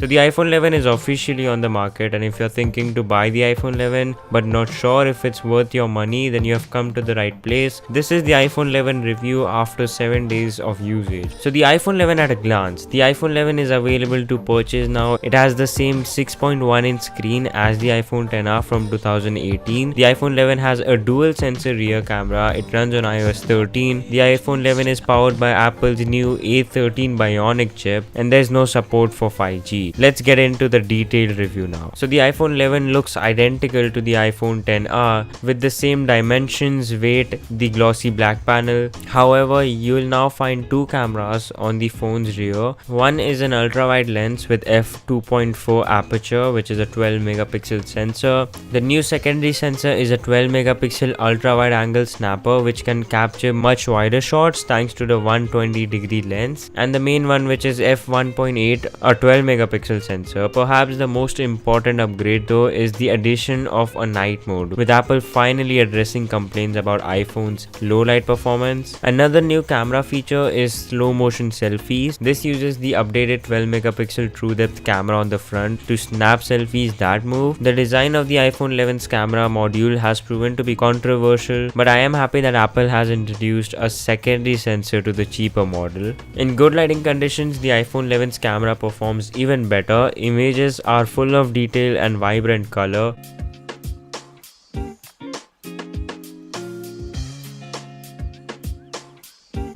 So the iPhone 11 is officially on the market, and if you're thinking to buy the iPhone 11 but not sure if it's worth your money, then you have come to the right place. This is the iPhone 11 review after 7 days of usage. So the iPhone 11 at a glance. The iPhone 11 is available to purchase now. It has the same 6.1 inch screen as the iPhone XR from 2018. The iPhone 11 has a dual sensor rear camera. It runs on iOS 13. The iPhone 11 is powered by Apple's new A13 Bionic chip, and there's no support for 5G. Let's get into the detailed review now. So the iPhone 11 looks identical to the iPhone XR with the same dimensions, weight, the glossy black panel. However, you will now find two cameras on the phone's rear. One is an ultra-wide lens with f2.4 aperture, which is a 12 megapixel sensor. The new secondary sensor is a 12 megapixel ultra-wide angle snapper, which can capture much wider shots thanks to the 120-degree lens. And the main one, which is f1.8, a 12 megapixel sensor. Perhaps the most important upgrade though is the addition of a night mode, with Apple finally addressing complaints about iPhone's low light performance. Another new camera feature is slow motion selfies. This uses the updated 12 megapixel true depth camera on the front to snap selfies that move. The design of the iPhone 11's camera module has proven to be controversial, but I am happy that Apple has introduced a secondary sensor to the cheaper model. In good lighting conditions, the iPhone 11's camera performs even better. Images are full of detail and vibrant color.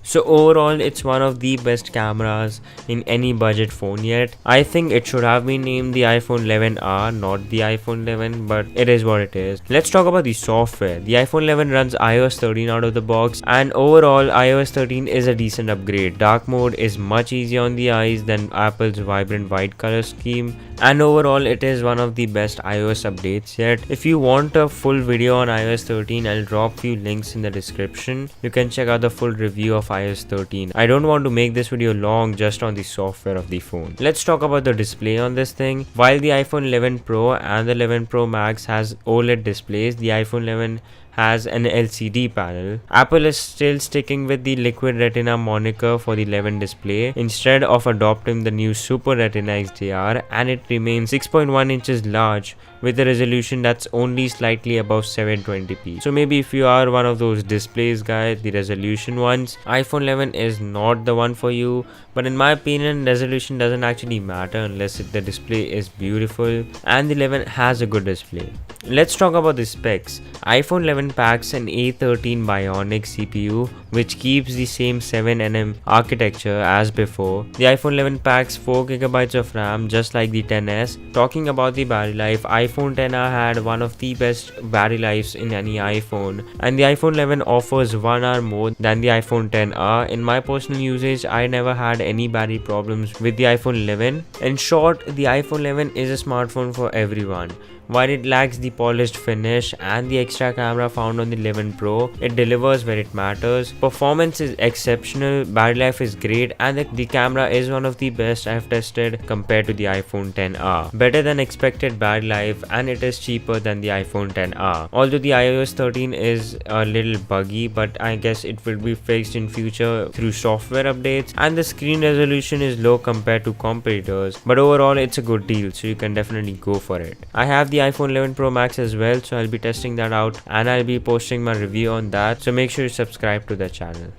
So overall, it's one of the best cameras in any budget phone yet. I think it should have been named the iPhone 11R, not the iPhone 11, but it is what it is. Let's talk about the software. The iPhone 11 runs iOS 13 out of the box, and overall iOS 13 is a decent upgrade. Dark mode is much easier on the eyes than Apple's vibrant white color scheme, and overall it is one of the best iOS updates yet. If you want a full video on iOS 13, I'll drop few links in the description. You can check out the full review of iOS 13. I don't want to make this video long just on the software of the phone. Let's talk about the display on this thing. While the iPhone 11 Pro and the 11 Pro Max has OLED displays, the iPhone 11 has an LCD panel. Apple is still sticking with the Liquid Retina moniker for the 11 display instead of adopting the new Super Retina XDR, and it remains 6.1 inches large with a resolution that's only slightly above 720p. So maybe if you are one of those displays guys, the resolution ones, iPhone 11 is not the one for you. But in my opinion, resolution doesn't actually matter unless the display is beautiful, and the 11 has a good display. Let's talk about the specs. iPhone 11 packs an A13 Bionic CPU, which keeps the same 7nm architecture as before. The iPhone 11 packs 4GB of RAM, just like the XS. Talking about the battery life, iPhone XR had one of the best battery lives in any iPhone, and the iPhone 11 offers 1 hour more than the iPhone XR. In my personal usage, I never had any battery problems with the iPhone 11. In short, the iPhone 11 is a smartphone for everyone. While it lacks the polished finish and the extra camera found on the 11 Pro, it delivers where it matters. Performance is exceptional, battery life is great, and the camera is one of the best I've tested compared to the iPhone XR. Better than expected battery life, and it is cheaper than the iPhone XR. Although the iOS 13 is a little buggy, but I guess it will be fixed in future through software updates, and the screen resolution is low compared to competitors. But overall, it's a good deal, so you can definitely go for it. I have the iPhone 11 Pro Max as well, so I'll be testing that out and I'll be posting my review on that, so make sure you subscribe to the channel.